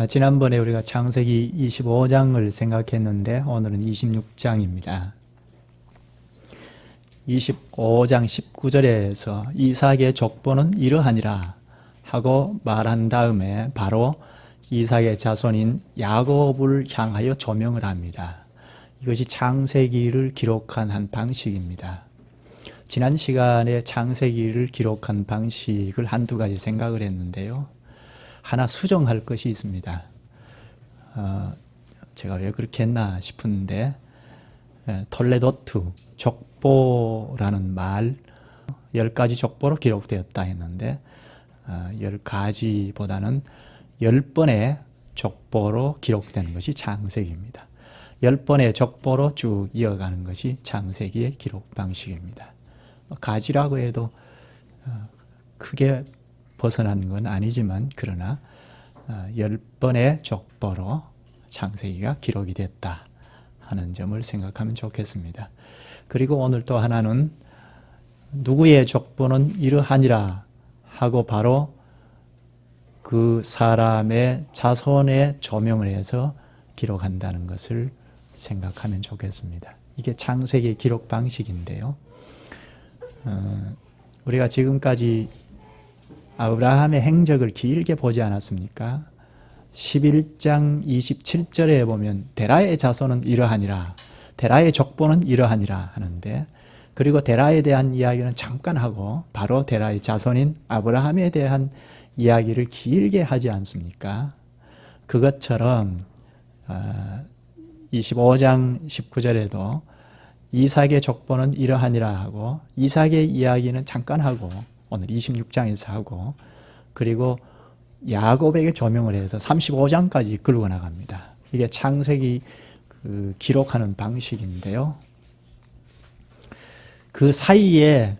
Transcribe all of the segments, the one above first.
지난번에 우리가 창세기 25장을 생각했는데 오늘은 26장입니다. 25장 19절에서 이삭의 족보는 이러하니라 하고 말한 다음에 바로 이삭의 자손인 야곱을 향하여 조명을 합니다. 이것이 창세기를 기록한 한 방식입니다. 지난 시간에 창세기를 기록한 방식을 한두 가지 생각을 했는데요. 하나 수정할 것이 있습니다. 제가 왜 그렇게 했나 싶은데 톨레도트, 족보라는 말 10가지 족보로 기록되었다 했는데 10가지보다는 10번의 족보로 기록되는 것이 창세기입니다. 10번의 족보로 쭉 이어가는 것이 창세기의 기록 방식입니다. 가지라고 해도 크게 벗어난 건 아니지만 그러나 10번의 족보로 창세기가 기록이 됐다 하는 점을 생각하면 좋겠습니다. 그리고 오늘 또 하나는 누구의 족보는 이러하니라 하고 바로 그 사람의 자손의 조명을 해서 기록한다는 것을 생각하면 좋겠습니다. 이게 창세기 기록 방식인데요. 우리가 지금까지 아브라함의 행적을 길게 보지 않았습니까? 11장 27절에 보면 데라의 자손은 이러하니라, 데라의 족보는 이러하니라 하는데, 그리고 데라에 대한 이야기는 잠깐 하고 바로 데라의 자손인 아브라함에 대한 이야기를 길게 하지 않습니까? 그것처럼 25장 19절에도 이삭의 족보는 이러하니라 하고 이삭의 이야기는 잠깐 하고 오늘 26장에서 하고 그리고 야곱에게 조명을 해서 35장까지 끌고 나갑니다. 이게 창세기 기록하는 방식인데요. 그 사이에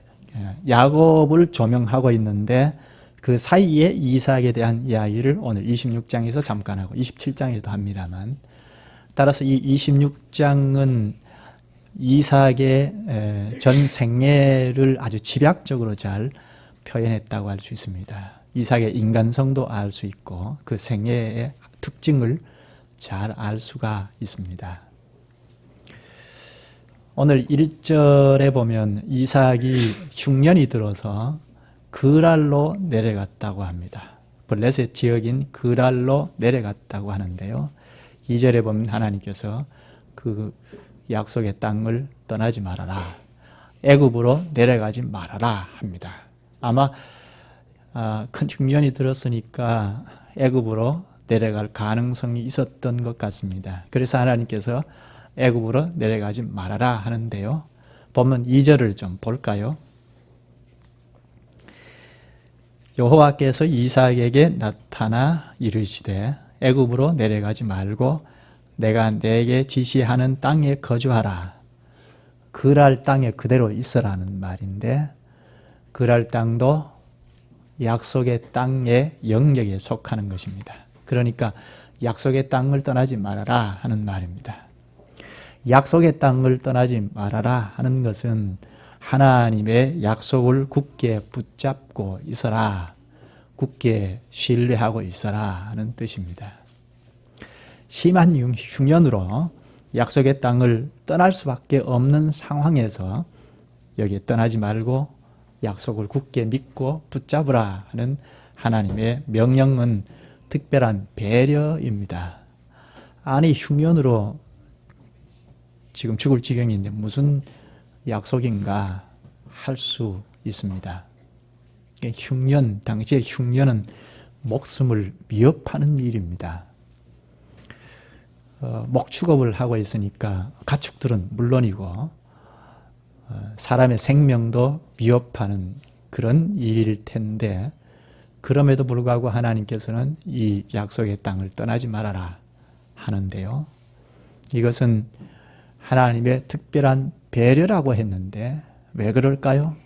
야곱을 조명하고 있는데 그 사이에 이삭에 대한 이야기를 오늘 26장에서 잠깐 하고 27장에도 합니다만, 따라서 이 26장은 이삭의 전 생애를 아주 집약적으로 잘 표현했다고 할 수 있습니다. 이삭의 인간성도 알 수 있고 그 생애의 특징을 잘 알 수가 있습니다. 오늘 1절에 보면 이삭이 흉년이 들어서 그랄로 내려갔다고 합니다. 블레셋 지역인 그랄로 내려갔다고 하는데요. 2절에 보면 하나님께서 그 약속의 땅을 떠나지 말아라, 애굽으로 내려가지 말아라 합니다. 아마 큰 흉년이 들었으니까 애굽으로 내려갈 가능성이 있었던 것 같습니다. 그래서 하나님께서 애굽으로 내려가지 말아라 하는데요. 보면 2절을 좀 볼까요? 여호와께서 이삭에게 나타나 이르시되 애굽으로 내려가지 말고 내가 내게 지시하는 땅에 거주하라. 그랄 땅에 그대로 있으라는 말인데, 그랄 땅도 약속의 땅의 영역에 속하는 것입니다. 그러니까 약속의 땅을 떠나지 말아라 하는 말입니다. 약속의 땅을 떠나지 말아라 하는 것은 하나님의 약속을 굳게 붙잡고 있어라, 굳게 신뢰하고 있어라 하는 뜻입니다. 심한 흉년으로 약속의 땅을 떠날 수밖에 없는 상황에서 여기에 떠나지 말고 약속을 굳게 믿고 붙잡으라 하는 하나님의 명령은 특별한 배려입니다. 아니, 흉년으로 지금 죽을 지경인데 무슨 약속인가 할 수 있습니다. 흉년, 당시의 흉년은 목숨을 위협하는 일입니다. 목축업을 하고 있으니까 가축들은 물론이고 사람의 생명도 위협하는 그런 일일 텐데, 그럼에도 불구하고 하나님께서는 이 약속의 땅을 떠나지 말아라 하는데요. 이것은 하나님의 특별한 배려라고 했는데 왜 그럴까요?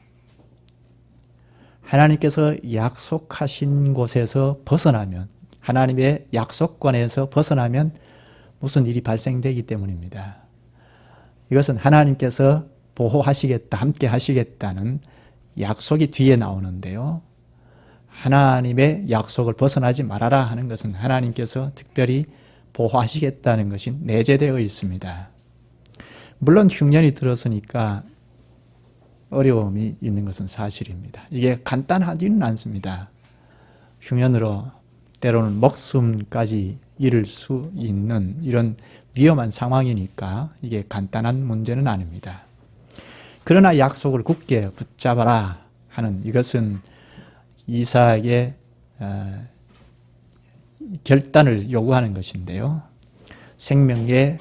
하나님께서 약속하신 곳에서 벗어나면, 하나님의 약속권에서 벗어나면 무슨 일이 발생되기 때문입니다. 이것은 하나님께서 보호하시겠다, 함께 하시겠다는 약속이 뒤에 나오는데요. 하나님의 약속을 벗어나지 말아라 하는 것은 하나님께서 특별히 보호하시겠다는 것이 내재되어 있습니다. 물론 흉년이 들었으니까 어려움이 있는 것은 사실입니다. 이게 간단하지는 않습니다. 흉년으로 때로는 목숨까지 잃을 수 있는 이런 위험한 상황이니까 이게 간단한 문제는 아닙니다. 그러나 약속을 굳게 붙잡아라 하는 이것은 이삭의 결단을 요구하는 것인데요. 생명의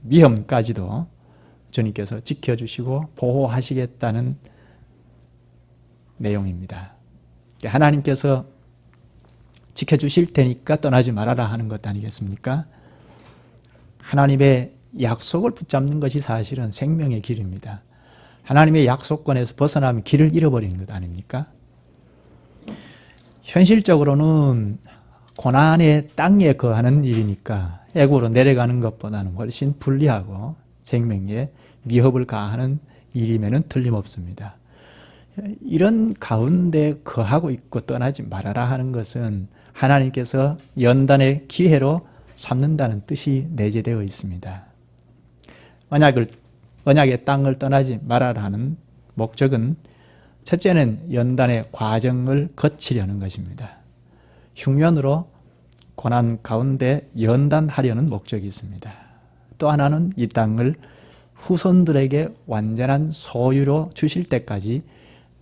위험까지도 주님께서 지켜주시고 보호하시겠다는 내용입니다. 하나님께서 지켜주실 테니까 떠나지 말아라 하는 것 아니겠습니까? 하나님의 약속을 붙잡는 것이 사실은 생명의 길입니다. 하나님의 약속권에서 벗어나면 길을 잃어버리는 것 아닙니까? 현실적으로는 고난의 땅에 거하는 일이니까 애국으로 내려가는 것보다는 훨씬 불리하고 생명에 위협을 가하는 일임에는 틀림없습니다. 이런 가운데 거하고 있고 떠나지 말아라 하는 것은 하나님께서 연단의 기회로 삼는다는 뜻이 내재되어 있습니다. 언약의 땅을 떠나지 말아라 하는 목적은 첫째는 연단의 과정을 거치려는 것입니다. 흉년으로 고난 가운데 연단하려는 목적이 있습니다. 또 하나는 이 땅을 후손들에게 완전한 소유로 주실 때까지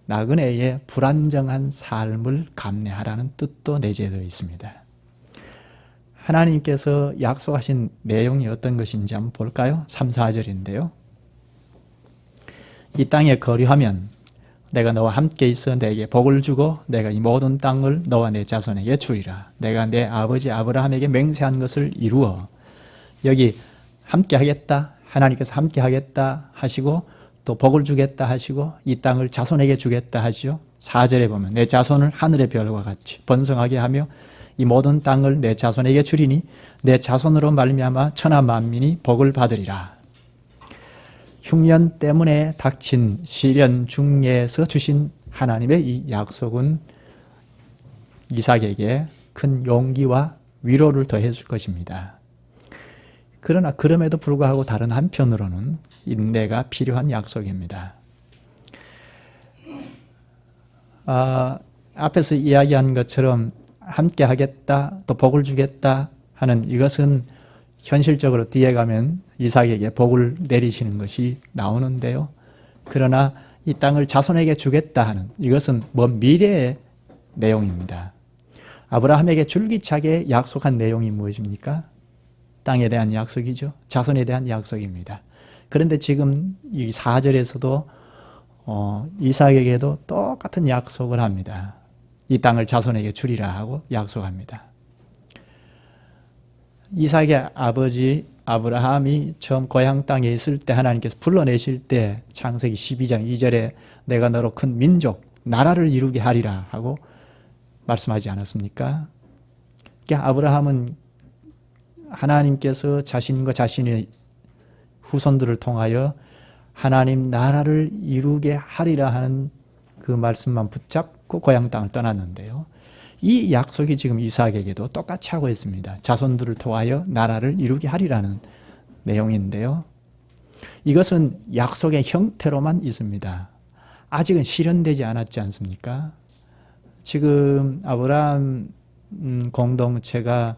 나그네의 불안정한 삶을 감내하라는 뜻도 내재되어 있습니다. 하나님께서 약속하신 내용이 어떤 것인지 한번 볼까요? 3, 4절인데요. 이 땅에 거류하면 내가 너와 함께 있어 내게 복을 주고 내가 이 모든 땅을 너와 내 자손에게 주리라. 내가 내 아버지 아브라함에게 맹세한 것을 이루어. 여기 함께 하겠다, 하나님께서 함께 하겠다 하시고 또 복을 주겠다 하시고 이 땅을 자손에게 주겠다 하시오. 4절에 보면 내 자손을 하늘의 별과 같이 번성하게 하며 이 모든 땅을 내 자손에게 주리니 내 자손으로 말미암아 천하 만민이 복을 받으리라. 흉년 때문에 닥친 시련 중에서 주신 하나님의 이 약속은 이삭에게 큰 용기와 위로를 더해 줄 것입니다. 그러나 그럼에도 불구하고 다른 한편으로는 인내가 필요한 약속입니다. 앞에서 이야기한 것처럼 함께 하겠다, 또 복을 주겠다 하는 이것은 현실적으로 뒤에 가면 이삭에게 복을 내리시는 것이 나오는데요. 그러나 이 땅을 자손에게 주겠다 하는 이것은 먼 미래의 내용입니다. 아브라함에게 줄기차게 약속한 내용이 무엇입니까? 땅에 대한 약속이죠. 자손에 대한 약속입니다. 그런데 지금 이 4절에서도 이삭에게도 똑같은 약속을 합니다. 이 땅을 자손에게 주리라 하고 약속합니다. 이삭의 아버지 아브라함이 처음 고향 땅에 있을 때 하나님께서 불러내실 때 창세기 12장 2절에 내가 너로 큰 민족, 나라를 이루게 하리라 하고 말씀하지 않았습니까? 그러니까 아브라함은 하나님께서 자신과 자신의 후손들을 통하여 하나님 나라를 이루게 하리라 하는 그 말씀만 붙잡고 고향 땅을 떠났는데요. 이 약속이 지금 이삭에게도 똑같이 하고 있습니다. 자손들을 통하여 나라를 이루게 하리라는 내용인데요. 이것은 약속의 형태로만 있습니다. 아직은 실현되지 않았지 않습니까? 지금 아브라함 공동체가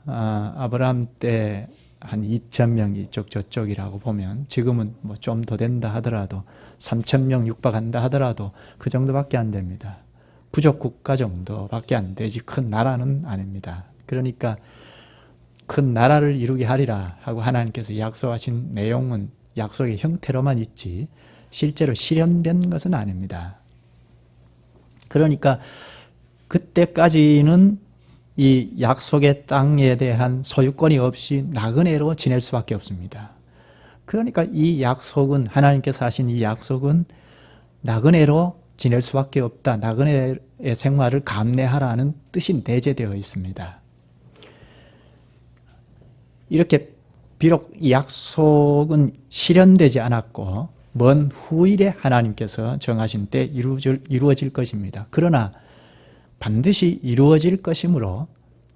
아브라함 때 한 2,000명 이쪽 저쪽이라고 보면 지금은 뭐 좀 더 된다 하더라도 3,000명 육박한다 하더라도 그 정도밖에 안 됩니다. 부족 국가 정도밖에 안 되지 큰 나라는 아닙니다. 그러니까 큰 나라를 이루게 하리라 하고 하나님께서 약속하신 내용은 약속의 형태로만 있지 실제로 실현된 것은 아닙니다. 그러니까 그때까지는 이 약속의 땅에 대한 소유권이 없이 나그네로 지낼 수밖에 없습니다. 그러니까 이 약속은 하나님께서 하신 이 약속은 나그네로 지낼 수밖에 없다. 나그네의 생활을 감내하라는 뜻이 내재되어 있습니다. 이렇게 비록 이 약속은 실현되지 않았고 먼 후일에 하나님께서 정하신 때 이루어질 것입니다. 그러나 반드시 이루어질 것이므로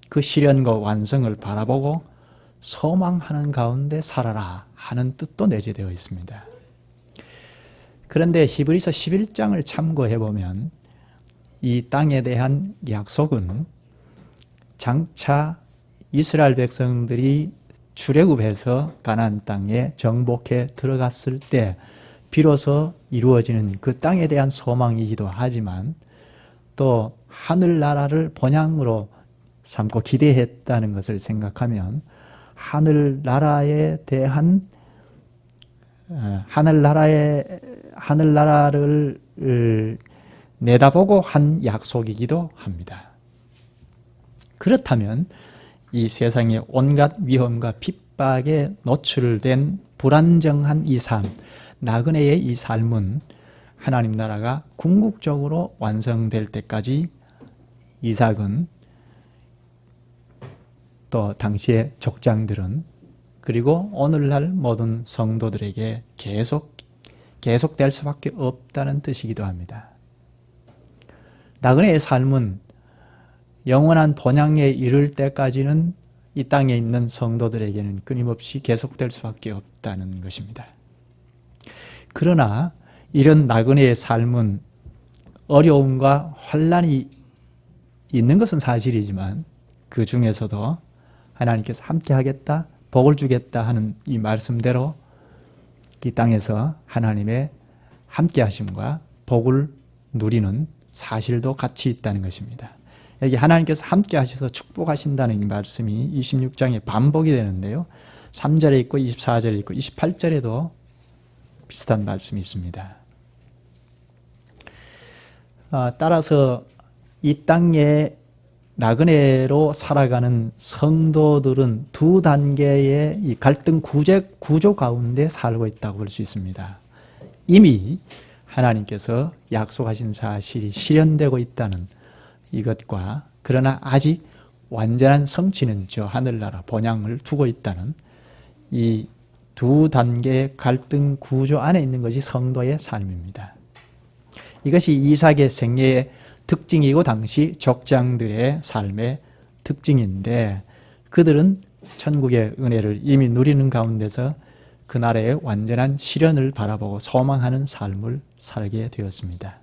그 실현과 완성을 바라보고 소망하는 가운데 살아라 하는 뜻도 내재되어 있습니다. 그런데 히브리서 11장을 참고해 보면 이 땅에 대한 약속은 장차 이스라엘 백성들이 출애굽해서 가나안 땅에 정복해 들어갔을 때 비로소 이루어지는 그 땅에 대한 소망이기도 하지만 또 하늘나라를 본향으로 삼고 기대했다는 것을 생각하면 하늘나라에 대한 하늘나라를 내다보고 한 약속이기도 합니다. 그렇다면 이 세상의 온갖 위험과 핍박에 노출된 불안정한 이 삶, 나그네의 이 삶은 하나님 나라가 궁극적으로 완성될 때까지 이삭은 또 당시의 족장들은 그리고 오늘날 모든 성도들에게 계속될 수밖에 없다는 뜻이기도 합니다. 나그네의 삶은 영원한 본향에 이를 때까지는 이 땅에 있는 성도들에게는 끊임없이 계속될 수밖에 없다는 것입니다. 그러나 이런 나그네의 삶은 어려움과 환난이 있는 것은 사실이지만 그 중에서도 하나님께서 함께 하겠다, 복을 주겠다 하는 이 말씀대로 이 땅에서 하나님의 함께 하심과 복을 누리는 사실도 같이 있다는 것입니다. 여기 하나님께서 함께 하셔서 축복하신다는 이 말씀이 26장에 반복이 되는데요. 3절에 있고 24절에 있고 28절에도 비슷한 말씀이 있습니다. 따라서 이 땅에 나그네로 살아가는 성도들은 두 단계의 이 갈등 구조 가운데 살고 있다고 볼 수 있습니다. 이미 하나님께서 약속하신 사실이 실현되고 있다는 이것과 그러나 아직 완전한 성취는 저 하늘나라 본향을 두고 있다는 이 두 단계의 갈등 구조 안에 있는 것이 성도의 삶입니다. 이것이 이삭의 생애의 특징이고 당시 족장들의 삶의 특징인데 그들은 천국의 은혜를 이미 누리는 가운데서 그 나라의 완전한 실현을 바라보고 소망하는 삶을 살게 되었습니다.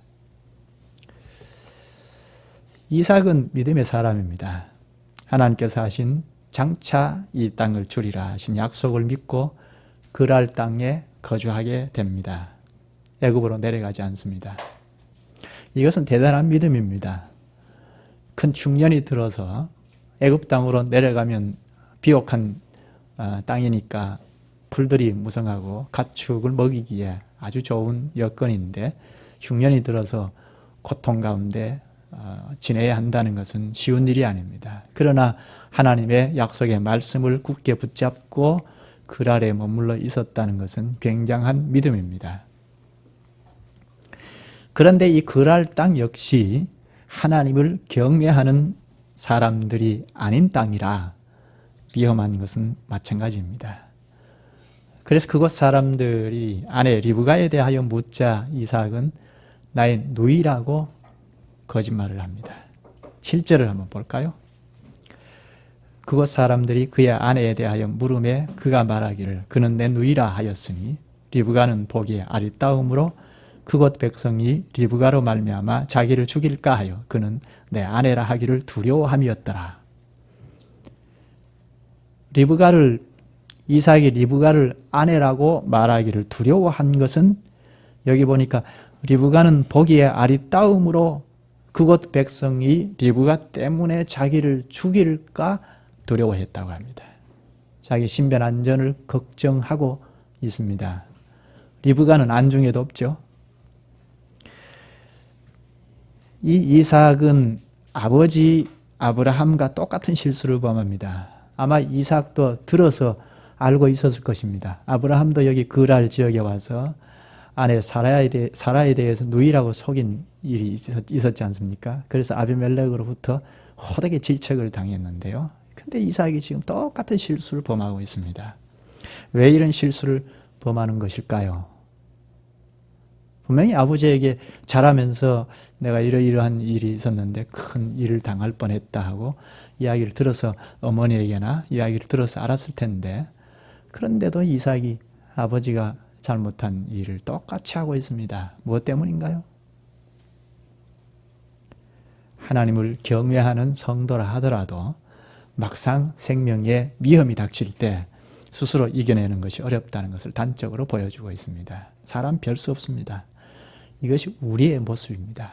이삭은 믿음의 사람입니다. 하나님께서 하신 장차 이 땅을 주리라 하신 약속을 믿고 그랄 땅에 거주하게 됩니다. 애굽으로 내려가지 않습니다. 이것은 대단한 믿음입니다. 큰 흉년이 들어서 애굽 땅으로 내려가면 비옥한 땅이니까 풀들이 무성하고 가축을 먹이기에 아주 좋은 여건인데 흉년이 들어서 고통 가운데 지내야 한다는 것은 쉬운 일이 아닙니다. 그러나 하나님의 약속의 말씀을 굳게 붙잡고 그랄에 머물러 있었다는 것은 굉장한 믿음입니다. 그런데 이 그랄 땅 역시 하나님을 경외하는 사람들이 아닌 땅이라 위험한 것은 마찬가지입니다. 그래서 그곳 사람들이 아내 리브가에 대하여 묻자 이삭은 나의 누이라고 거짓말을 합니다. 7절을 한번 볼까요? 그곳 사람들이 그의 아내에 대하여 물음에 그가 말하기를 그는 내 누이라 하였으니 리브가는 보기에 아리따움으로 그곳 백성이 리브가로 말미암아 자기를 죽일까 하여 그는 내 아내라 하기를 두려워함이었더라. 이삭이 리브가를 아내라고 말하기를 두려워한 것은 여기 보니까 리브가는 보기에 아리따움으로 그곳 백성이 리브가 때문에 자기를 죽일까 두려워했다고 합니다. 자기 신변 안전을 걱정하고 있습니다. 리브가는 안중에도 없죠. 이 이삭은 아버지 아브라함과 똑같은 실수를 범합니다. 아마 이삭도 들어서 알고 있었을 것입니다. 아브라함도 여기 그랄 지역에 와서 아내 사라에 대해서 누이라고 속인 일이 있었지 않습니까? 그래서 아비멜렉으로부터 호되게 질책을 당했는데요. 근데 이삭이 지금 똑같은 실수를 범하고 있습니다. 왜 이런 실수를 범하는 것일까요? 분명히 아버지에게 자라면서 내가 이러이러한 일이 있었는데 큰 일을 당할 뻔했다 하고 이야기를 들어서 어머니에게나 이야기를 들어서 알았을 텐데, 그런데도 이삭이 아버지가 잘못한 일을 똑같이 하고 있습니다. 무엇 때문인가요? 하나님을 경외하는 성도라 하더라도 막상 생명에 위험이 닥칠 때 스스로 이겨내는 것이 어렵다는 것을 단적으로 보여주고 있습니다. 사람 별 수 없습니다. 이것이 우리의 모습입니다.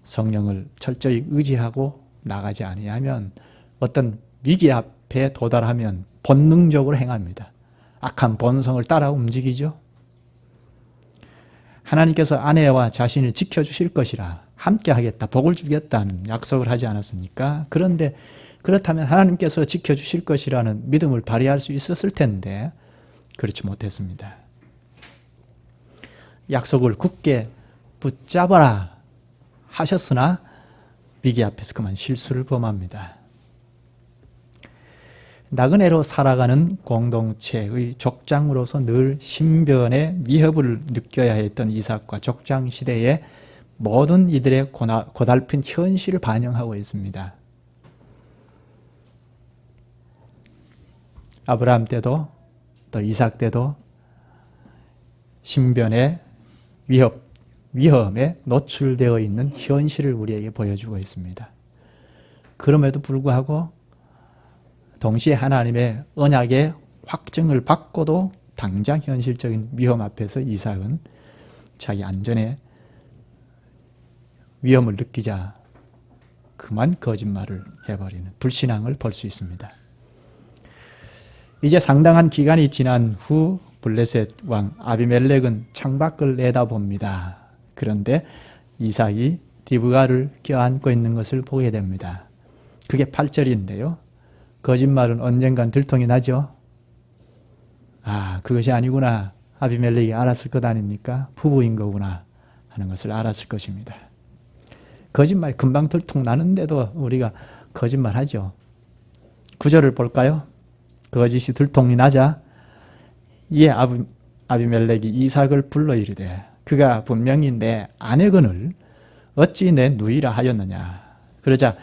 성령을 철저히 의지하고 나가지 아니하면 어떤 위기 앞에 도달하면 본능적으로 행합니다. 악한 본성을 따라 움직이죠. 하나님께서 아내와 자신을 지켜주실 것이라 함께 하겠다, 복을 주겠다는 약속을 하지 않았습니까? 그런데 그렇다면 하나님께서 지켜주실 것이라는 믿음을 발휘할 수 있었을 텐데 그렇지 못했습니다. 약속을 굳게 붙잡아라 하셨으나 위기 앞에서 그만 실수를 범합니다. 나그네로 살아가는 공동체의 족장으로서 늘 신변의 위협을 느껴야 했던 이삭과 족장 시대의 모든 이들의 고달픈 현실을 반영하고 있습니다. 아브라함 때도 또 이삭 때도 신변의 위험에 노출되어 있는 현실을 우리에게 보여주고 있습니다. 그럼에도 불구하고 동시에 하나님의 언약의 확증을 받고도 당장 현실적인 위험 앞에서 이삭은 자기 안전에 위험을 느끼자 그만 거짓말을 해버리는 불신앙을 볼 수 있습니다. 이제 상당한 기간이 지난 후 블레셋 왕 아비멜렉은 창밖을 내다봅니다. 그런데 이삭이 디브가를 껴안고 있는 것을 보게 됩니다. 그게 8절인데요. 거짓말은 언젠간 들통이 나죠. 아, 그것이 아니구나. 아비멜렉이 알았을 것 아닙니까? 부부인 거구나 하는 것을 알았을 것입니다. 거짓말 금방 들통 나는데도 우리가 거짓말하죠. 9절을 볼까요? 거짓이 들통이 나자 이에 아비멜렉이 이삭을 불러 이르되 그가 분명히 내 아내거늘 어찌 내 누이라 하였느냐. 그러자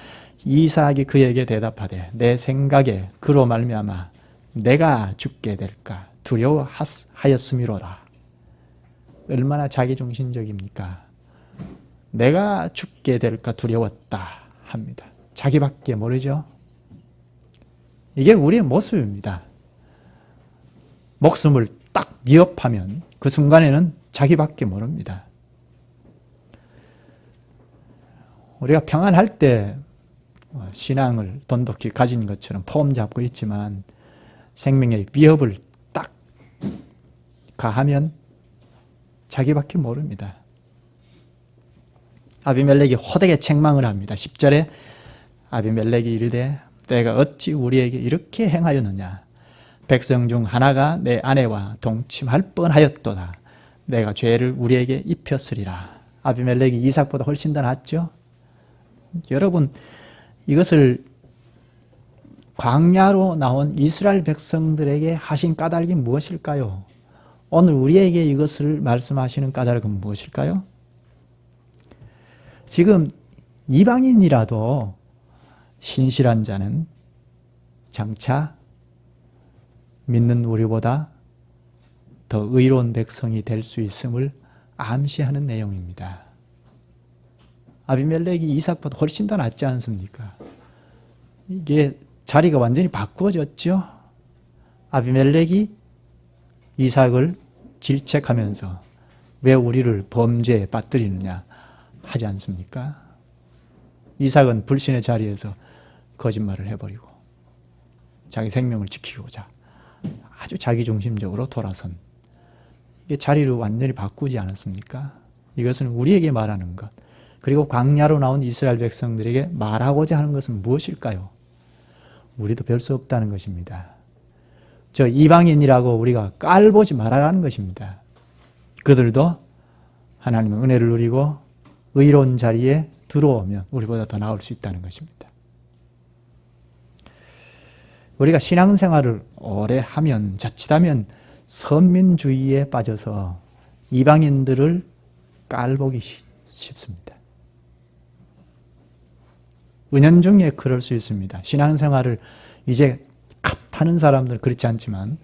이삭이 그에게 대답하되 내 생각에 그로 말미암아 내가 죽게 될까 두려워하였음이로라. 얼마나 자기중심적입니까? 내가 죽게 될까 두려웠다 합니다. 자기밖에 모르죠. 이게 우리의 모습입니다. 목숨을 딱 위협하면 그 순간에는 자기밖에 모릅니다. 우리가 평안할 때 신앙을 돈독히 가진 것처럼 폼 잡고 있지만 생명의 위협을 딱 가하면 자기밖에 모릅니다. 아비멜렉이 호되게 책망을 합니다. 10절에 아비멜렉이 이르되 내가 어찌 우리에게 이렇게 행하였느냐. 백성 중 하나가 내 아내와 동침할 뻔하였도다. 내가 죄를 우리에게 입혔으리라. 아비멜렉이 이삭보다 훨씬 더 낫죠. 여러분, 이것을 광야로 나온 이스라엘 백성들에게 하신 까닭이 무엇일까요? 오늘 우리에게 이것을 말씀하시는 까닭은 무엇일까요? 지금 이방인이라도 신실한 자는 장차 믿는 우리보다 더 의로운 백성이 될 수 있음을 암시하는 내용입니다. 아비멜렉이 이삭보다 훨씬 더 낫지 않습니까? 이게 자리가 완전히 바꾸어졌죠. 아비멜렉이 이삭을 질책하면서 왜 우리를 범죄에 빠뜨리느냐 하지 않습니까? 이삭은 불신의 자리에서 거짓말을 해버리고 자기 생명을 지키고자 아주 자기중심적으로 돌아선, 이게 자리를 완전히 바꾸지 않았습니까? 이것은 우리에게 말하는 것, 그리고 광야로 나온 이스라엘 백성들에게 말하고자 하는 것은 무엇일까요? 우리도 별 수 없다는 것입니다. 저 이방인이라고 우리가 깔보지 말아라는 것입니다. 그들도 하나님의 은혜를 누리고 의로운 자리에 들어오면 우리보다 더 나을 수 있다는 것입니다. 우리가 신앙생활을 오래 하면 자칫하면 선민주의에 빠져서 이방인들을 깔보기 쉽습니다. 은연중에 그럴 수 있습니다. 신앙생활을 이제 컷하는 사람들 그렇지 않지만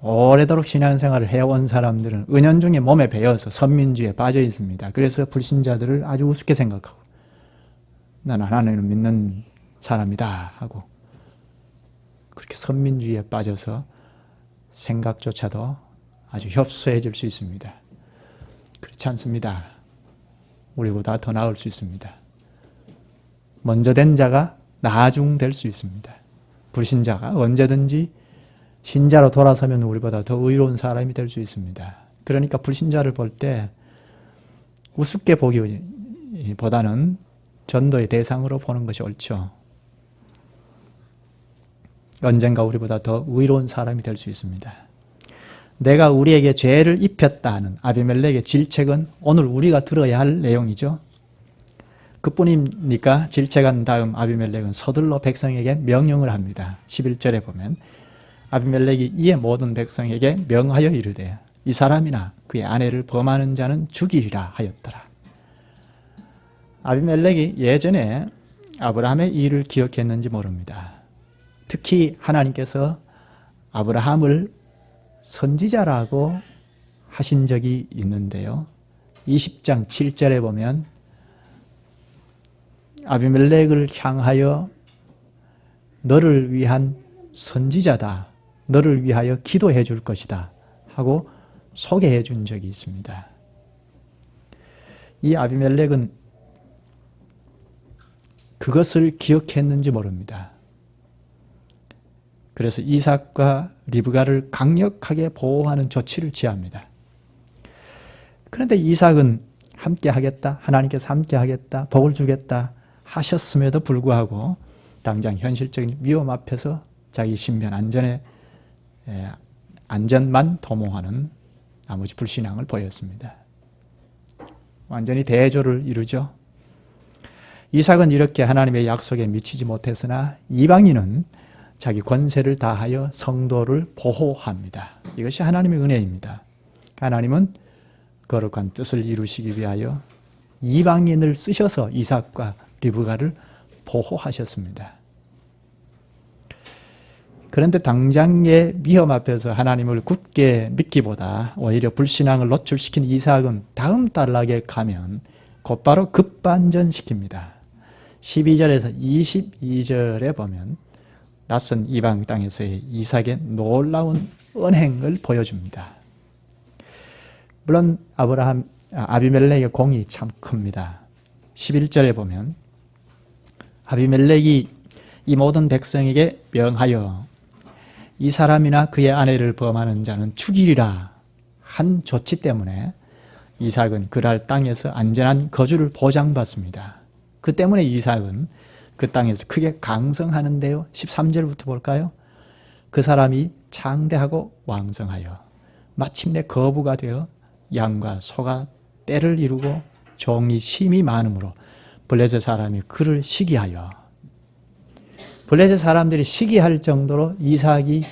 오래도록 신앙생활을 해온 사람들은 은연중에 몸에 배어서 선민주의에 빠져 있습니다. 그래서 불신자들을 아주 우습게 생각하고 나는 하나님을 믿는 사람이다 하고 그렇게 선민주의에 빠져서 생각조차도 아주 협소해질 수 있습니다. 그렇지 않습니다. 우리보다 더 나을 수 있습니다. 먼저 된 자가 나중 될 수 있습니다. 불신자가 언제든지 신자로 돌아서면 우리보다 더 의로운 사람이 될 수 있습니다. 그러니까 불신자를 볼 때 우습게 보기보다는 전도의 대상으로 보는 것이 옳죠. 언젠가 우리보다 더 의로운 사람이 될 수 있습니다. 내가 우리에게 죄를 입혔다 하는 아비멜렉의 질책은 오늘 우리가 들어야 할 내용이죠. 그뿐입니까? 질책한 다음 아비멜렉은 서둘러 백성에게 명령을 합니다. 11절에 보면 아비멜렉이 이에 모든 백성에게 명하여 이르되 이 사람이나 그의 아내를 범하는 자는 죽이리라 하였더라. 아비멜렉이 예전에 아브라함의 일을 기억했는지 모릅니다. 특히 하나님께서 아브라함을 선지자라고 하신 적이 있는데요. 20장 7절에 보면 아비멜렉을 향하여 너를 위한 선지자다. 너를 위하여 기도해 줄 것이다. 하고 소개해 준 적이 있습니다. 이 아비멜렉은 그것을 기억했는지 모릅니다. 그래서 이삭과 리브가를 강력하게 보호하는 조치를 취합니다. 그런데 이삭은 함께 하겠다, 하나님께서 함께 하겠다, 복을 주겠다 하셨음에도 불구하고 당장 현실적인 위험 앞에서 자기 신변 안전만 도모하는 나머지 불신앙을 보였습니다. 완전히 대조를 이루죠. 이삭은 이렇게 하나님의 약속에 미치지 못했으나 이방인은 자기 권세를 다하여 성도를 보호합니다. 이것이 하나님의 은혜입니다. 하나님은 거룩한 뜻을 이루시기 위하여 이방인을 쓰셔서 이삭과 리브가를 보호하셨습니다. 그런데 당장의 위험 앞에서 하나님을 굳게 믿기보다 오히려 불신앙을 노출시킨 이삭은 다음 단락에 가면 곧바로 급반전시킵니다. 12절에서 22절에 보면 낯선 이방 땅에서의 이삭의 놀라운 언행을 보여줍니다. 물론 아비멜렉의 공이 참 큽니다. 11절에 보면 아비멜렉이 이 모든 백성에게 명하여 이 사람이나 그의 아내를 범하는 자는 죽이리라 한 조치 때문에 이삭은 그날 땅에서 안전한 거주를 보장받습니다. 그 때문에 이삭은 그 땅에서 크게 강성하는데요. 13절부터 볼까요? 그 사람이 창대하고 왕성하여 마침내 거부가 되어 양과 소가 떼를 이루고 종이 심이 많으므로 블레셋 사람이 그를 시기하여 블레셋 사람들이 시기할 정도로 이삭이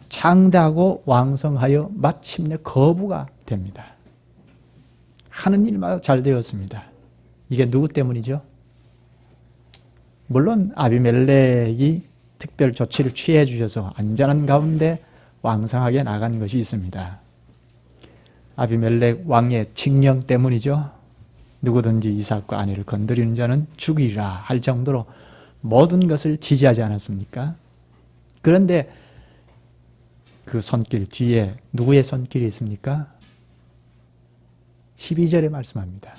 창대하고 왕성하여 마침내 거부가 됩니다. 하는 일마다 잘 되었습니다. 이게 누구 때문이죠? 물론 아비멜렉이 특별 조치를 취해 주셔서 안전한 가운데 왕성하게 나간 것이 있습니다. 아비멜렉 왕의 칙령 때문이죠. 누구든지 이삭과 아내를 건드리는 자는 죽이라 할 정도로 모든 것을 지지하지 않았습니까? 그런데 그 손길 뒤에 누구의 손길이 있습니까? 12절에 말씀합니다.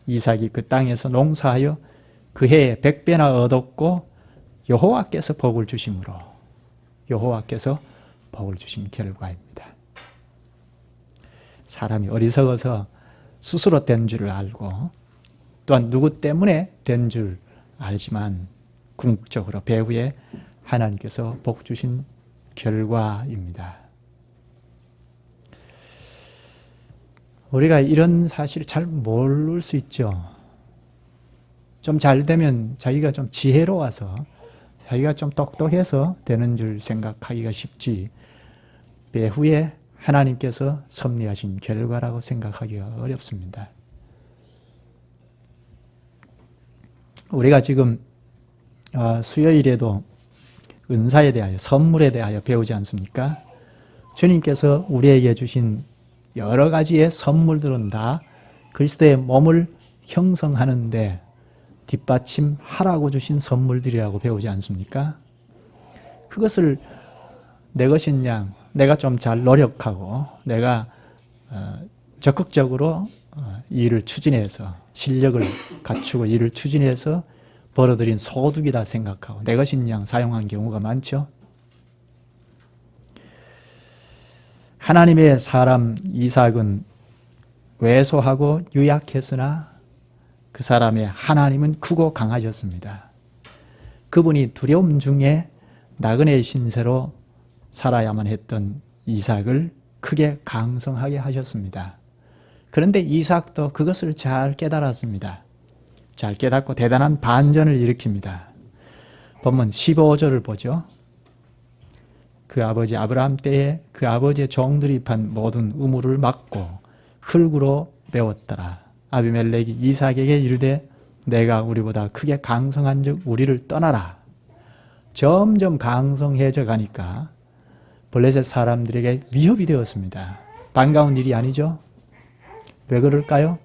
이삭이 그 땅에서 농사하여 그 해에 100배나 얻었고 여호와께서 복을 주심으로 여호와께서 복을 주신 결과입니다. 사람이 어리석어서 스스로 된 줄을 알고 또한 누구 때문에 된 줄 알지만 궁극적으로 배후에 하나님께서 복 주신 결과입니다. 우리가 이런 사실을 잘 모를 수 있죠. 좀 잘 되면 자기가 좀 지혜로워서 자기가 좀 똑똑해서 되는 줄 생각하기가 쉽지 배후에 하나님께서 섭리하신 결과라고 생각하기가 어렵습니다. 우리가 지금 수요일에도 은사에 대하여, 선물에 대하여 배우지 않습니까? 주님께서 우리에게 주신 여러 가지의 선물들은 다 그리스도의 몸을 형성하는데 뒷받침하라고 주신 선물들이라고 배우지 않습니까? 그것을 내 것인 양, 내가 좀 잘 노력하고 내가 적극적으로 일을 추진해서 실력을 갖추고 일을 추진해서 벌어들인 소득이다 생각하고 내 것인 양 사용한 경우가 많죠. 하나님의 사람 이삭은 왜소하고 유약했으나 그 사람의 하나님은 크고 강하셨습니다. 그분이 두려움 중에 나그네의 신세로 살아야만 했던 이삭을 크게 강성하게 하셨습니다. 그런데 이삭도 그것을 잘 깨달았습니다. 잘 깨닫고 대단한 반전을 일으킵니다. 본문 15절을 보죠. 그 아버지 아브라함 때에 그 아버지의 종들이 판 모든 우물을 막고 흙으로 메웠더라. 아비멜렉이 이삭에게 이르되 내가 우리보다 크게 강성한즉 우리를 떠나라. 점점 강성해져 가니까 블레셋 사람들에게 위협이 되었습니다. 반가운 일이 아니죠? 왜 그럴까요?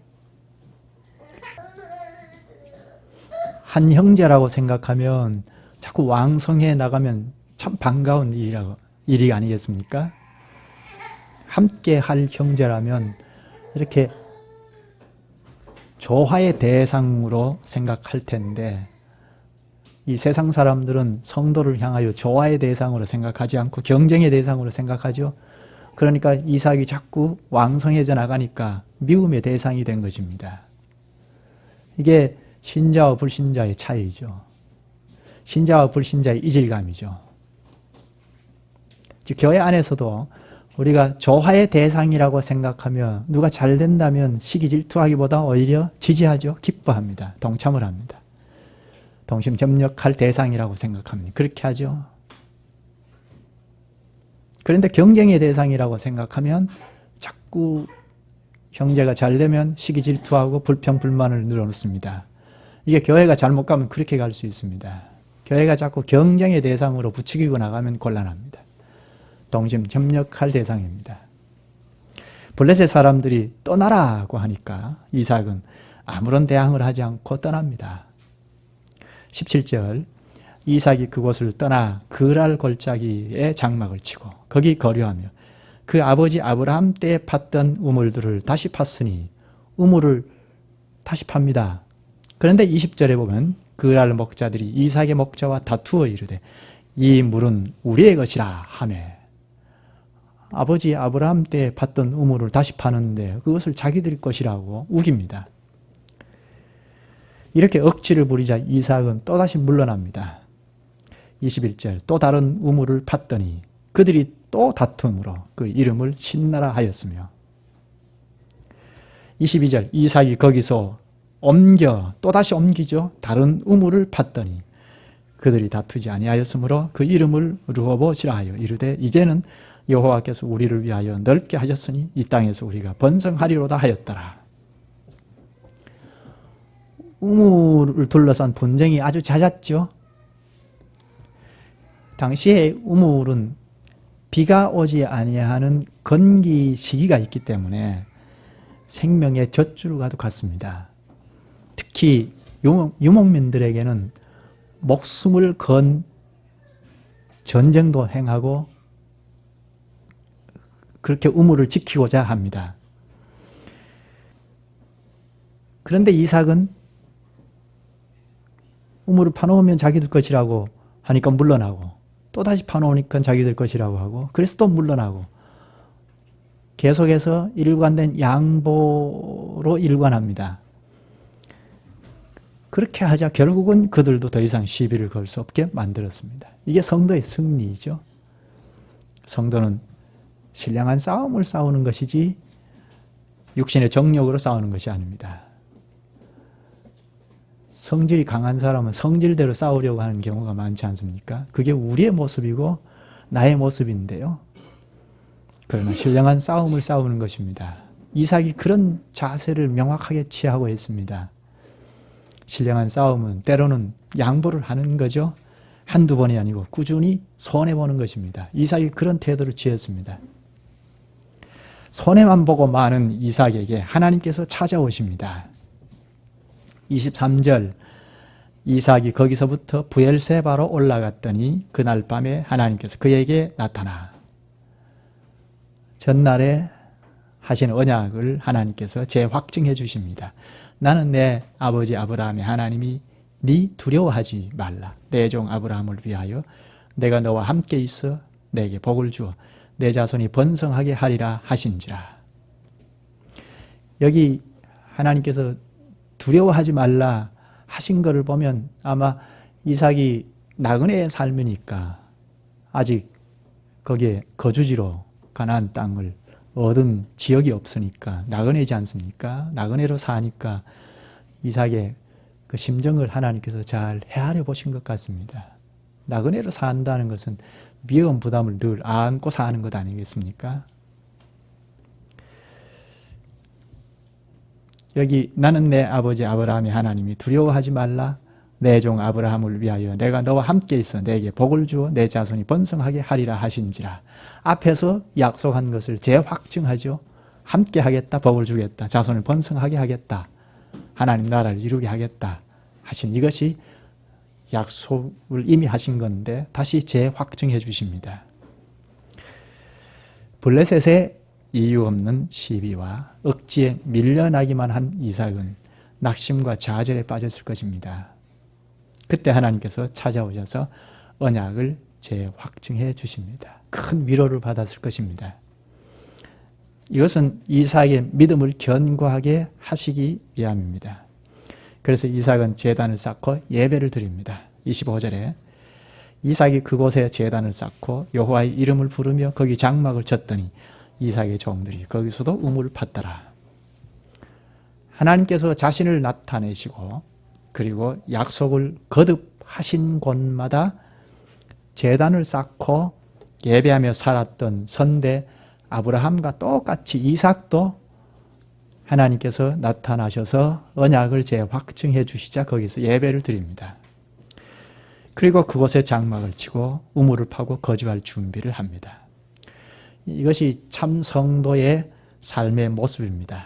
한 형제라고 생각하면 자꾸 왕성해 나가면 참 반가운 일이 아니겠습니까? 함께 할 형제라면 이렇게 조화의 대상으로 생각할 텐데 이 세상 사람들은 성도를 향하여 조화의 대상으로 생각하지 않고 경쟁의 대상으로 생각하죠. 그러니까 이삭이 자꾸 왕성해져 나가니까 미움의 대상이 된 것입니다. 이게 신자와 불신자의 차이죠. 신자와 불신자의 이질감이죠. 즉 교회 안에서도 우리가 조화의 대상이라고 생각하며 누가 잘 된다면 시기 질투하기보다 오히려 지지하죠. 기뻐합니다. 동참을 합니다. 동심 협력할 대상이라고 생각합니다. 그렇게 하죠. 그런데 경쟁의 대상이라고 생각하면 자꾸 형제가 잘 되면 시기 질투하고 불평 불만을 늘어놓습니다. 이게 교회가 잘못 가면 그렇게 갈 수 있습니다. 교회가 자꾸 경쟁의 대상으로 부추기고 나가면 곤란합니다. 동심 협력할 대상입니다. 블레셋 사람들이 떠나라고 하니까 이삭은 아무런 대항을 하지 않고 떠납니다. 17절 이삭이 그곳을 떠나 그랄 골짜기에 장막을 치고 거기 거류하며 그 아버지 아브라함 때에 팠던 우물들을 다시 팠으니 우물을 다시 팝니다. 그런데 20절에 보면 그랄 목자들이 이삭의 목자와 다투어 이르되 이 물은 우리의 것이라 하매 아버지 아브라함 때에 팠던 우물을 다시 파는데 그것을 자기들 것이라고 우깁니다. 이렇게 억지를 부리자 이삭은 또다시 물러납니다. 21절 또 다른 우물을 팠더니 그들이 또 다툼으로 그 이름을 신나라 하였으며 22절 이삭이 거기서 또다시 옮기죠. 다른 우물을 팠더니 그들이 다투지 아니하였으므로 그 이름을 르호봇이라 하여 이르되 이제는 여호와께서 우리를 위하여 넓게 하셨으니 이 땅에서 우리가 번성하리로다 하였더라. 우물을 둘러싼 분쟁이 아주 잦았죠. 당시에 우물은 비가 오지 아니하는 건기 시기가 있기 때문에 생명의 젖줄과도 같습니다. 특히 유목민들에게는 목숨을 건 전쟁도 행하고 그렇게 우물을 지키고자 합니다. 그런데 이삭은 우물을 파놓으면 자기들 것이라고 하니까 물러나고 또다시 파놓으니까 자기들 것이라고 하고 그래서 또 물러나고 계속해서 일관된 양보로 일관합니다. 그렇게 하자 결국은 그들도 더 이상 시비를 걸 수 없게 만들었습니다. 이게 성도의 승리이죠. 성도는 신령한 싸움을 싸우는 것이지 육신의 정욕으로 싸우는 것이 아닙니다. 성질이 강한 사람은 성질대로 싸우려고 하는 경우가 많지 않습니까? 그게 우리의 모습이고 나의 모습인데요. 그러나 신령한 싸움을 싸우는 것입니다. 이삭이 그런 자세를 명확하게 취하고 있습니다. 신령한 싸움은 때로는 양보를 하는 거죠. 한두 번이 아니고 꾸준히 손해보는 것입니다. 이삭이 그런 태도를 취했습니다. 손해만 보고 마는 이삭에게 하나님께서 찾아오십니다. 23절, 이삭이 거기서부터 브엘세바로 올라갔더니 그날 밤에 하나님께서 그에게 나타나 전날에 하신 언약을 하나님께서 재확증해 주십니다. 나는 내 아버지 아브라함의 하나님이 네 두려워하지 말라. 내 종 아브라함을 위하여 내가 너와 함께 있어 내게 복을 주어 내 자손이 번성하게 하리라 하신지라. 여기 하나님께서 두려워하지 말라 하신 것을 보면 아마 이삭이 나그네의 삶이니까 아직 거기에 거주지로 가나안 땅을 얻은 지역이 없으니까 나그네지 않습니까? 나그네로 사니까 이삭의 그 심정을 하나님께서 잘 헤아려 보신 것 같습니다. 나그네로 산다는 것은 위험 부담을 늘 안고 사는 것 아니겠습니까? 여기 나는 내 아버지 아브라함의 하나님이 두려워하지 말라. 내 종 아브라함을 위하여 내가 너와 함께 있어 내게 복을 주어 내 자손이 번성하게 하리라 하신지라. 앞에서 약속한 것을 재확증하죠. 함께 하겠다, 복을 주겠다, 자손을 번성하게 하겠다, 하나님 나라를 이루게 하겠다 하신 이것이 약속을 이미 하신 건데 다시 재확증해 주십니다. 블레셋의 이유 없는 시비와 억지에 밀려나기만 한 이삭은 낙심과 좌절에 빠졌을 것입니다. 그때 하나님께서 찾아오셔서 언약을 재확증해 주십니다. 큰 위로를 받았을 것입니다. 이것은 이삭의 믿음을 견고하게 하시기 위함입니다. 그래서 이삭은 제단을 쌓고 예배를 드립니다. 25절에 이삭이 그곳에 제단을 쌓고 여호와의 이름을 부르며 거기 장막을 쳤더니 이삭의 종들이 거기서도 우물을 팠더라. 하나님께서 자신을 나타내시고 그리고 약속을 거듭하신 곳마다 제단을 쌓고 예배하며 살았던 선대 아브라함과 똑같이 이삭도 하나님께서 나타나셔서 언약을 재확증해 주시자 거기서 예배를 드립니다. 그리고 그곳에 장막을 치고 우물을 파고 거주할 준비를 합니다. 이것이 참 성도의 삶의 모습입니다.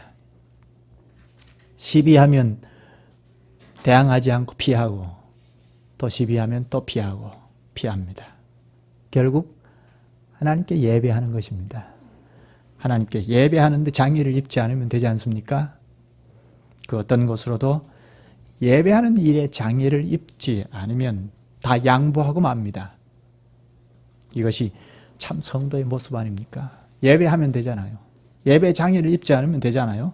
시비하면 대항하지 않고 피하고 또 시비하면 또 피하고 피합니다. 결국 하나님께 예배하는 것입니다. 하나님께 예배하는데 장애를 입지 않으면 되지 않습니까? 그 어떤 것으로도 예배하는 일에 장애를 입지 않으면 다 양보하고 맙니다. 이것이 참 성도의 모습 아닙니까? 예배하면 되잖아요. 예배 장애를 입지 않으면 되잖아요.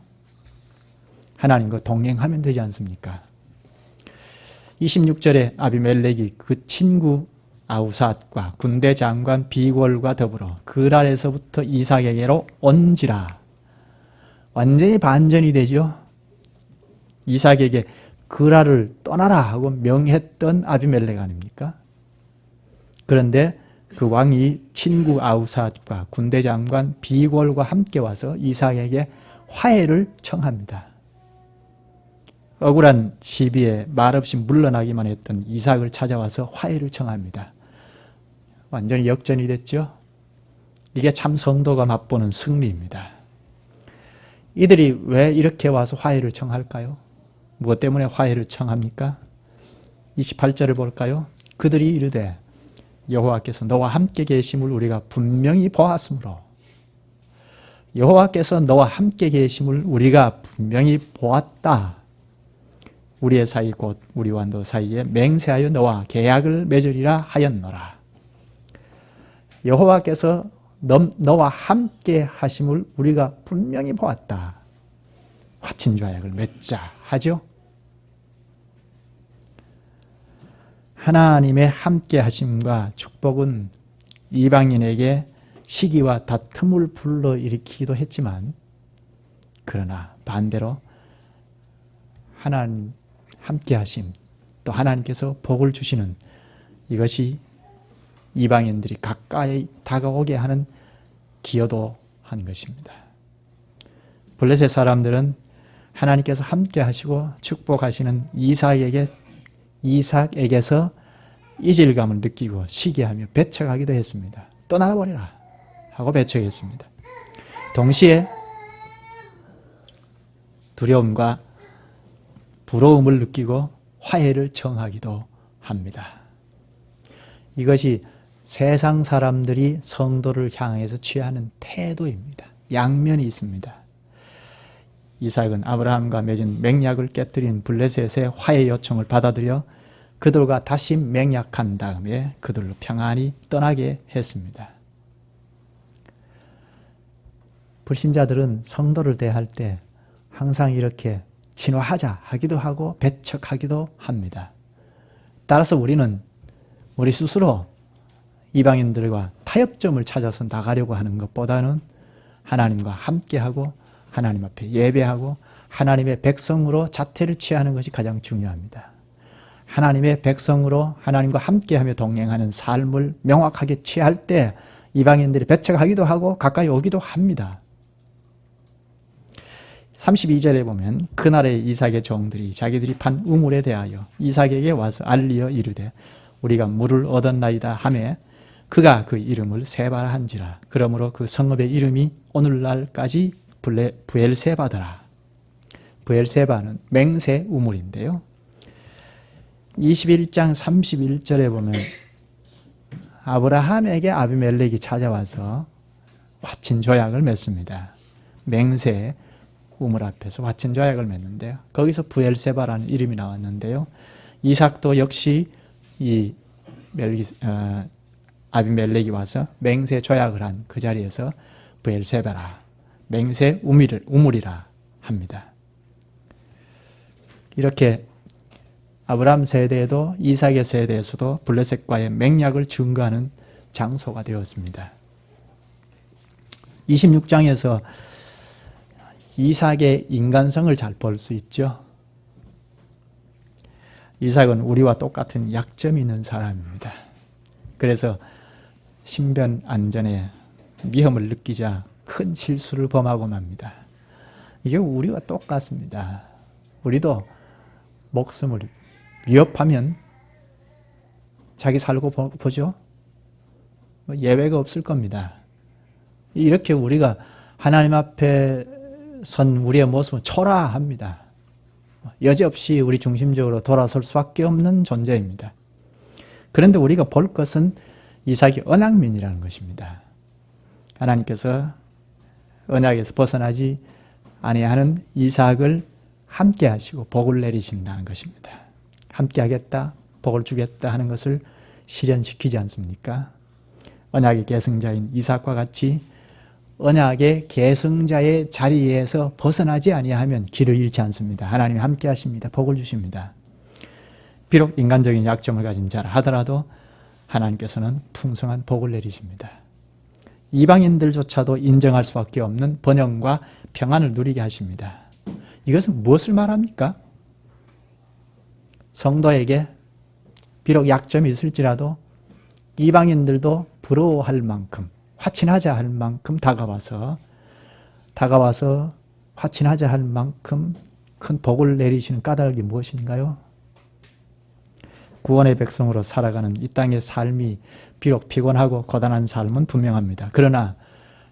하나님과 동행하면 되지 않습니까? 26절에 아비멜렉이 그 친구 아우삿과 군대 장관 비골과 더불어 그랄에서부터 이삭에게로 온지라. 완전히 반전이 되죠. 이삭에게 그랄을 떠나라 하고 명했던 아비멜렉 아닙니까? 그런데 그 왕이 친구 아우삿과 군대 장관 비골과 함께 와서 이삭에게 화해를 청합니다. 억울한 시비에 말없이 물러나기만 했던 이삭을 찾아와서 화해를 청합니다. 완전히 역전이 됐죠. 이게 참 성도가 맛보는 승리입니다. 이들이 왜 이렇게 와서 화해를 청할까요? 무엇 때문에 화해를 청합니까? 28절을 볼까요? 그들이 이르되 여호와께서 너와 함께 계심을 우리가 분명히 보았으므로 여호와께서 너와 함께 계심을 우리가 분명히 보았다. 우리의 사이 곧 우리와 너 사이에 맹세하여 너와 계약을 맺으리라 하였노라. 여호와께서 너와 함께 하심을 우리가 분명히 보았다. 화친좌약을 맺자 하죠. 하나님의 함께 하심과 축복은 이방인에게 시기와 다툼을 불러일으키기도 했지만 그러나 반대로 하나님 함께 하심 또 하나님께서 복을 주시는 이것이 이방인들이 가까이 다가오게 하는 기여도 한 것입니다. 블레셋 사람들은 하나님께서 함께 하시고 축복하시는 이삭에게서 이질감을 느끼고 시기하며 배척하기도 했습니다. 떠나버리라 하고 배척했습니다. 동시에 두려움과 부러움을 느끼고 화해를 청하기도 합니다. 이것이 세상 사람들이 성도를 향해서 취하는 태도입니다. 양면이 있습니다. 이삭은 아브라함과 맺은 맹약을 깨뜨린 블레셋의 화해 요청을 받아들여 그들과 다시 맹약한 다음에 그들로 평안히 떠나게 했습니다. 불신자들은 성도를 대할 때 항상 이렇게 친화하자 하기도 하고 배척하기도 합니다. 따라서 우리는 우리 스스로 이방인들과 타협점을 찾아서 나가려고 하는 것보다는 하나님과 함께하고 하나님 앞에 예배하고 하나님의 백성으로 자태를 취하는 것이 가장 중요합니다. 하나님의 백성으로 하나님과 함께하며 동행하는 삶을 명확하게 취할 때 이방인들이 배척하기도 하고 가까이 오기도 합니다. 32절에 보면 그날의 이삭의 종들이 자기들이 판 우물에 대하여 이삭에게 와서 알리어 이르되 우리가 물을 얻었나이다 하매 그가 그 이름을 세바라 한지라. 그러므로 그 성읍의 이름이 오늘날까지 부엘세바더라. 부엘세바는 맹세 우물인데요. 21장 31절에 보면 아브라함에게 아비멜렉이 찾아와서 화친 조약을 맺습니다. 맹세 우물 앞에서 화친 조약을 맺는데요. 거기서 부엘세바라는 이름이 나왔는데요. 이삭도 역시 이 아비멜렉이 와서 맹세 조약을 한 그 자리에서 부엘세바라, 맹세 우물이라 합니다. 이렇게 아브라함 세대에도 이삭의 세대에서도 블레셋과의 맹약을 증거하는 장소가 되었습니다. 26장에서 이삭의 인간성을 잘 볼 수 있죠. 이삭은 우리와 똑같은 약점이 있는 사람입니다. 그래서 신변 안전에 위험을 느끼자 큰 실수를 범하고 맙니다. 이게 우리와 똑같습니다. 우리도 목숨을 위협하면 자기 살고 보죠. 예외가 없을 겁니다. 이렇게 우리가 하나님 앞에 선 우리의 모습은 초라합니다. 여지없이 우리 중심적으로 돌아설 수밖에 없는 존재입니다. 그런데 우리가 볼 것은 이삭이 언약민이라는 것입니다. 하나님께서 언약에서 벗어나지 아니하는 이삭을 함께 하시고 복을 내리신다는 것입니다. 함께 하겠다, 복을 주겠다 하는 것을 실현시키지 않습니까? 언약의 계승자인 이삭과 같이 언약의 계승자의 자리에서 벗어나지 아니하면 길을 잃지 않습니다. 하나님이 함께 하십니다. 복을 주십니다. 비록 인간적인 약점을 가진 자라 하더라도 하나님께서는 풍성한 복을 내리십니다. 이방인들조차도 인정할 수밖에 없는 번영과 평안을 누리게 하십니다. 이것은 무엇을 말합니까? 성도에게 비록 약점이 있을지라도 이방인들도 부러워할 만큼 화친하자 할 만큼 다가와서 화친하자 할 만큼 큰 복을 내리시는 까닭이 무엇인가요? 구원의 백성으로 살아가는 이 땅의 삶이 비록 피곤하고 고단한 삶은 분명합니다. 그러나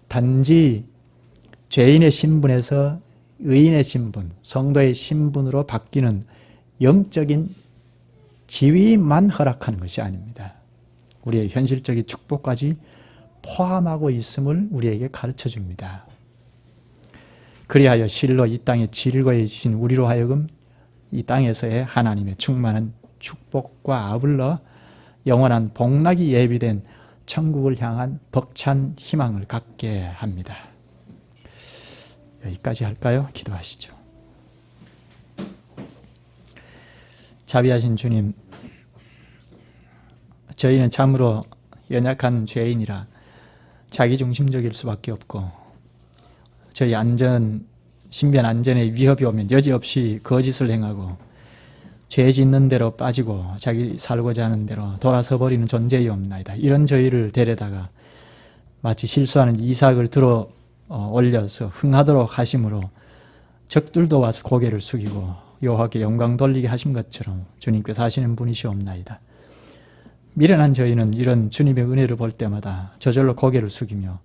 단지 죄인의 신분에서 의인의 신분, 성도의 신분으로 바뀌는 영적인 지위만 허락하는 것이 아닙니다. 우리의 현실적인 축복까지 포함하고 있음을 우리에게 가르쳐 줍니다. 그리하여 실로 이 땅에 질거해지신 우리로 하여금 이 땅에서의 하나님의 충만한 축복과 아울러 영원한 복락이 예비된 천국을 향한 벅찬 희망을 갖게 합니다. 여기까지 할까요? 기도하시죠. 자비하신 주님, 저희는 참으로 연약한 죄인이라 자기중심적일 수밖에 없고 저희 신변 안전에 위협이 오면 여지없이 거짓을 행하고 죄 짓는 대로 빠지고 자기 살고자 하는 대로 돌아서 버리는 존재이옵나이다. 이런 저희를 데려다가 마치 실수하는 이삭을 들어 올려서 흥하도록 하심으로 적들도 와서 고개를 숙이고 여호와께 영광 돌리게 하신 것처럼 주님께서 하시는 분이시옵나이다. 미련한 저희는 이런 주님의 은혜를 볼 때마다 저절로 고개를 숙이며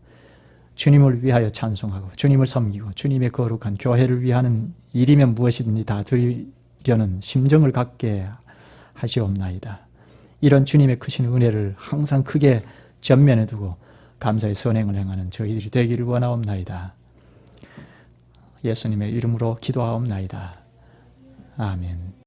주님을 위하여 찬송하고 주님을 섬기고 주님의 거룩한 교회를 위하는 일이면 무엇이든지 다 드리려는 심정을 갖게 하시옵나이다. 이런 주님의 크신 은혜를 항상 크게 전면에 두고 감사의 선행을 행하는 저희들이 되기를 원하옵나이다. 예수님의 이름으로 기도하옵나이다. 아멘.